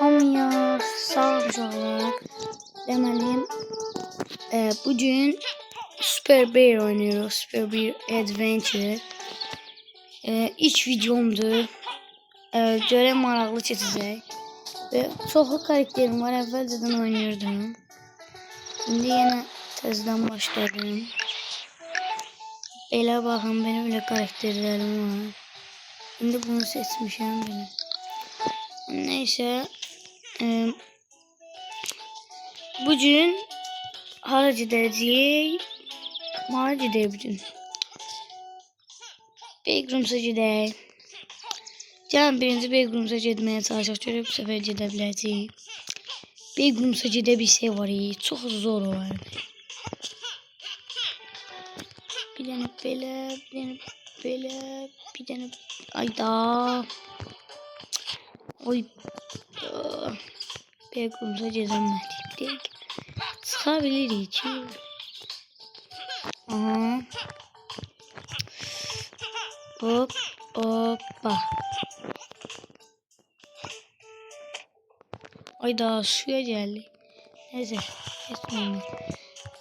Hamıya sağ uşaqlar. Demeliyim bugün Super Bear oynuyoruz. Super Bear Adventure. İlk videomdur. Göre maraqlı keçəcək. Ve çoxlu karakterim var. Əvvəlcədən oynuyordum. Şimdi yine təzədən başladım. Belə baxın, benim öyle karakterlerim var. Şimdi bunu seçmişəm benim. Neyse. Bugün hara gidəcəyik? Hara gidək bugün? Backrooms'a gidək. Gəlin birinci Backrooms'a getməyə çalışaq. Görək bu səfər gedə biləcəyik. Backrooms'a gedə bilsək var ya, çox zor olar. Bir dənə belə, bir dənə belə, bir dənə ayda. Oy. Backrooms'a gedemedik değil. Çıkabilirik ki. Aha. Hop. Hoppa. Ayda suya geldi. Neyse.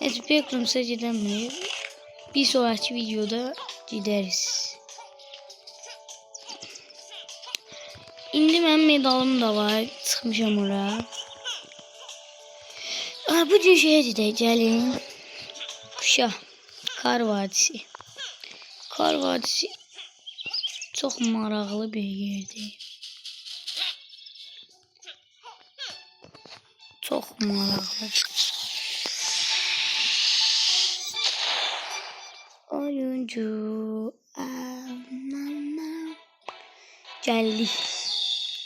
Neyse Backrooms'a gidemeyiz. Bir sonraki videoda gideriz. İndi mənim medalım da var. Çıxmışam ora. Bugün şeye gedək, gəlin. Kuşa. Kar Vadisi. Kar Vadisi çox maraqlı bir yerdir. Çox maraqlı. Oyuncu. Gəldik.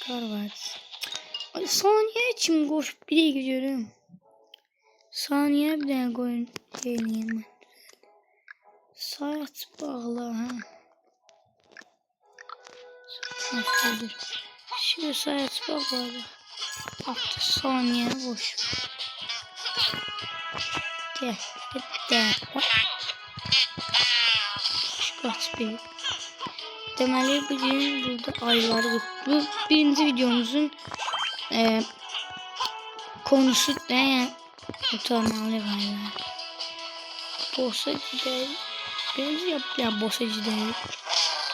Kar Vadisi. Ay, saniye için koşup bir de gidiyorum. Saniye bir tane koyun geleyim ben. Saat bağla ha. Nasıldır? Şimdi saat bağla. Hafta saniye boş. Gel. Gel. Kaç bir. Deməli bugün burada ayları bu birinci videomuzun konusu da yani utanmalı galiba. Boss'a gidelim. Birinci yapılan boss'a gidelim.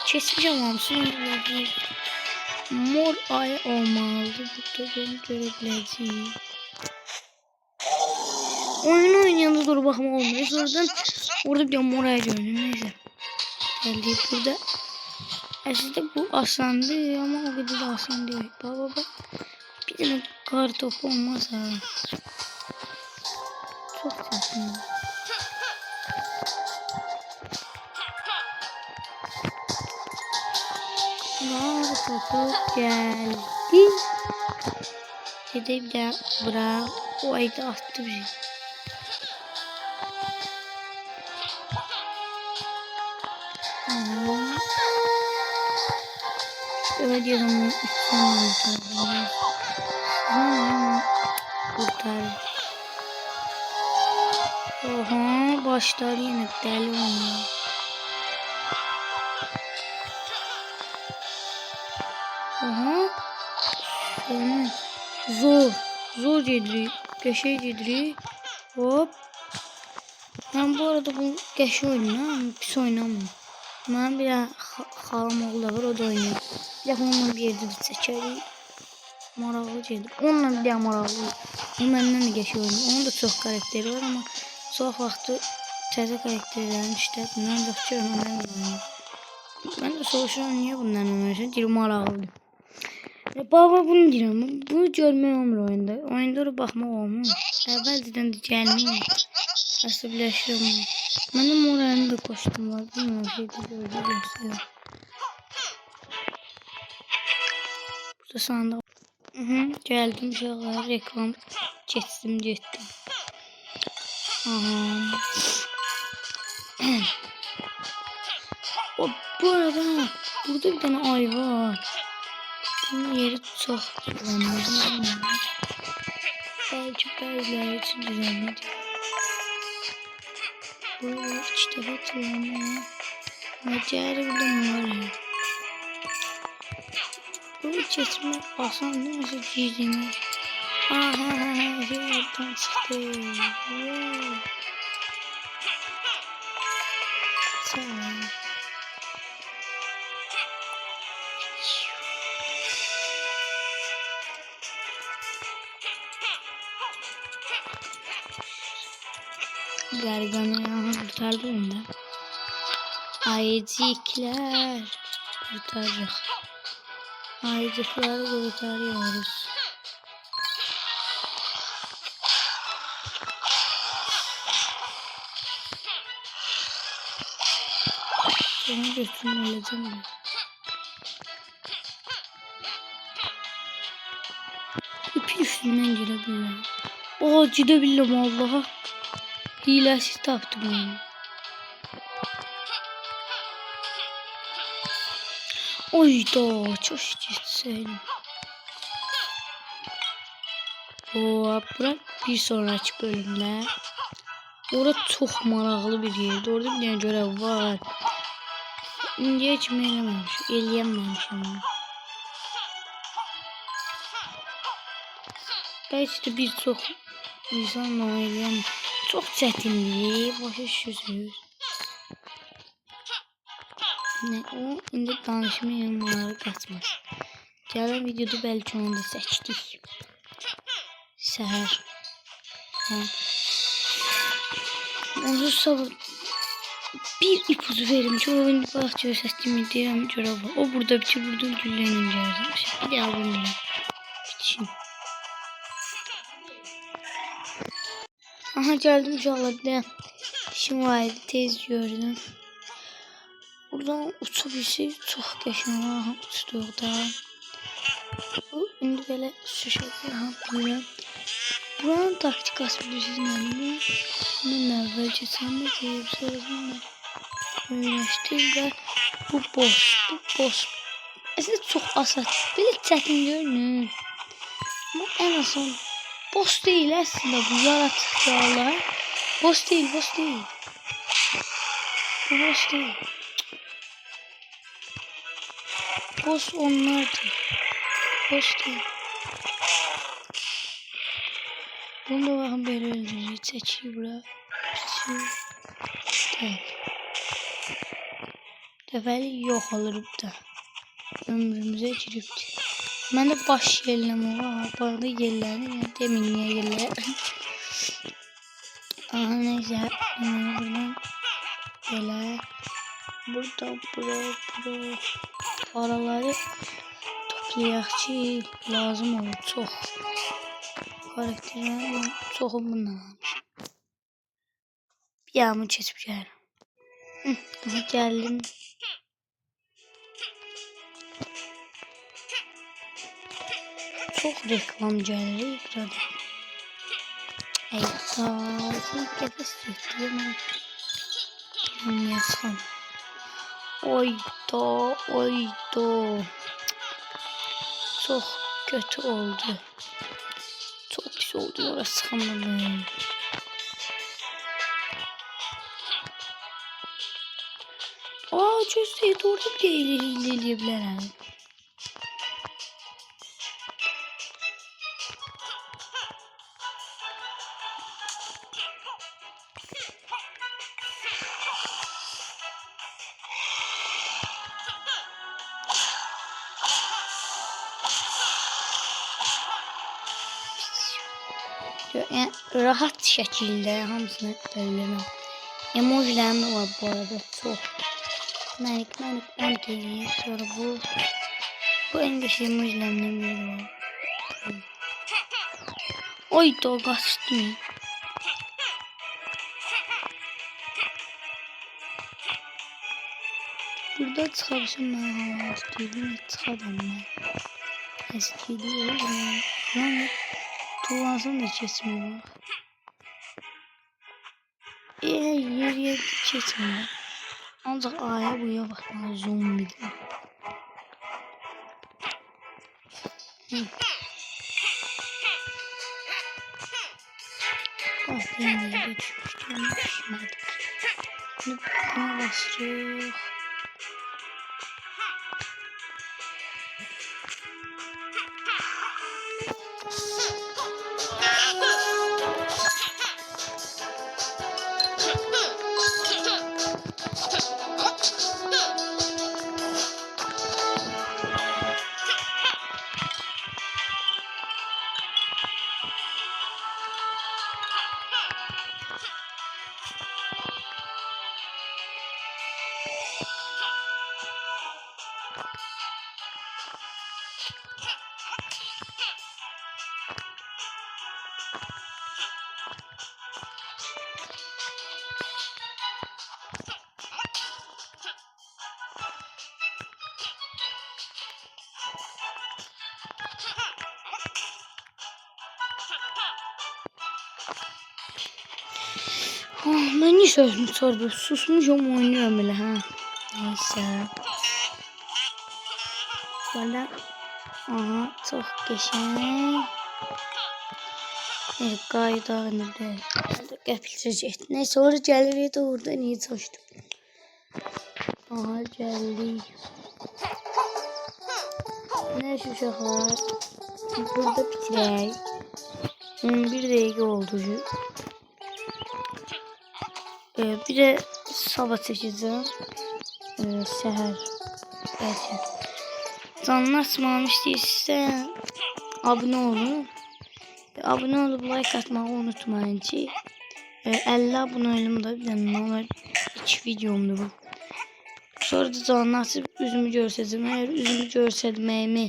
Kesmişim hamsını. Mor ay olmalı. Burada ben görebileceğim. Oyun oynayanda dur bakma olmuyor. Sonradan orada bir mor ay gördüm. Neyse. Geldik burada. Aslında bu asandı ama o kadar da asan değil. Baba bir tane kar topu olmaz ha. Çok saçma. Kar topu geldi. Gidip de bırak. O ayda attı bir. Öyle diyorum. Kurtar. Oha başlar yine deli oynuyor. Oha. Zor gediri. Qəşəng gediri. Hop. Ben bu arada bu qəşəng oynayıram. Pis oynamıyorum. Ben bir xalam oğlu da var, o da oynuyor. Bir de onunla bir yerde de çəkərik. Maraqlı gedir. Onunla bir daha maraqlı. O məndən də qəşəng oynuyor. Onun da çox karakteri var ama çox vaxtı təzə karakterlərini işlədim. Mən də fikirəm onlarla oynayır. Mən də soruşuram niyə bunlarla oynayırsan? Deyir maraqlıdır. Baba bunu deyirəm. Bunu görmək olmur oyunda. Oyunda da baxmaq olmur. Əvvəlcədən də gəlməyim. Əsəbləşirəm. Mənim moralim də koştum var. Bilmiyorum şeydə gördüm. Burada sandık. Geldim uşaqlar. Reklam geçtim. Aha. Bu arada burada bir tane ay var. Bunun yeri çok kullanılır. Belki bazıları için düzenledi. Bu işte hatırlamıyor. Acayip bir de var ya. Bu geçmek asan değil mi? Nasıl girdin? Aha, yerden çıktı. Wow. Sağ ol. Gargamel kurtardı onu. Ayıcıklar kurtaracak. Ayıcıkları kurtarıyoruz. Onu götürmeliydim mi? İpi üstünden girebiliyorum. Oha gidebilirim Allah'a. Hilesiz taptım onu. Oyda çok geçseydim. Bırak bir sonraki bölümde. Orada çok maraqlı bir yerdi. Orada bir tane görev var. İndiyə kimi eləyəməmişim. Belki de bir çox insanla eləyəm. Çox çətindir. Başa düşürsünüz. Ne o indi danışmayan bunları qaçmaz. Gələn videoda bəlkə onu da seçdik. Səhər. Onu sabah bir ipucu verim ki o oyunu bax göstərdiyimi deyirəm görə var. O burada bitir, burada güllənin gələcək. Bir də abunə bitsin. Aha geldim uşaqlar. Bir də işim var idi, tez gördüm. Buradan uçabilsək çox qəşəng var. Uçduq da. İndi belə şişəcək. Bilmirəm. Buranın taktikası bilirsiniz nədir? Mən əvvəl keçəndə deyib, sonra bunu öyrəşdim və bu boss. Əslində çox asan, belə çətin görünür. Amma ən asan boss deyil əslində bu yaratıcılar. Boss deyil. Bu boss deyil. Boss onlardır. Boss deyil. Bunu da bakın böyle öldürüyor. Çekiyor bura. Değil. Defeli yok olup da. Ömrümüze giripti. Ben de baş yerleme var. Bağda yerleri ya. Demin niye yerler. Aha neyse. Buradan böyle. Burada bura. Paraları toplayak ki lazım olur çok. Karakterlerim çoxu bundan almışım. Bir yağmur keçib gəlirəm. Gəldim. Çox reklam gəlir ekranda. Eyvah. Qəfəs getdim. Niyə çıxam? Oyda. Çox kötü oldu. Çok pis oldu orası sıkamadım. Çözseydi orada bir ilerleyebilirim. Yani rahat şekilde hamısını öldürmem. Emojilerim de var bu arada çok. Menik geliyor. Sonra bu en güçlü emojilerimden biri var. Oy da kaçtım. Burada çıkabilsem ben hava istiyordum. Çıkadım ben. Eskidi lan. Tuğlansam da kesmiyor. Yer kesmiyor. Ancak aya buya bakma zombi. Bak yine düşmüştüm. Düşmedik. Buna basırıq. Ben niye sözümü sordu? Susmuşum oynuyorum bile ha. Neyse. Böyle. Aha çok geçen. Qayda önündə. Qəpiləcək. Neyse sonra gəlirik də orada niyə çalışdım. Aha gəldik. Neyse uşaqlar. Burada bitirək. 11 dəqiqə oldu. Bir de sabah çəkəcəm. Səhər. Bəlkə. Canlı açmamı istəyirsə abunə olun. Abone olup like atmayı unutmayın ki 50 aboneliyim da bir tane normal 2 videomdu bu. Sonra da canlı açıp üzümü görsəcəm. Eğer üzümü görsəlməyimi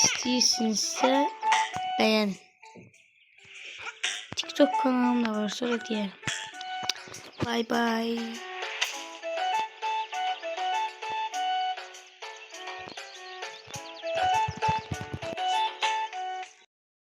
istəyirsinizsə beğenin. TikTok kanalım da var sonra diyelim. Bye bye.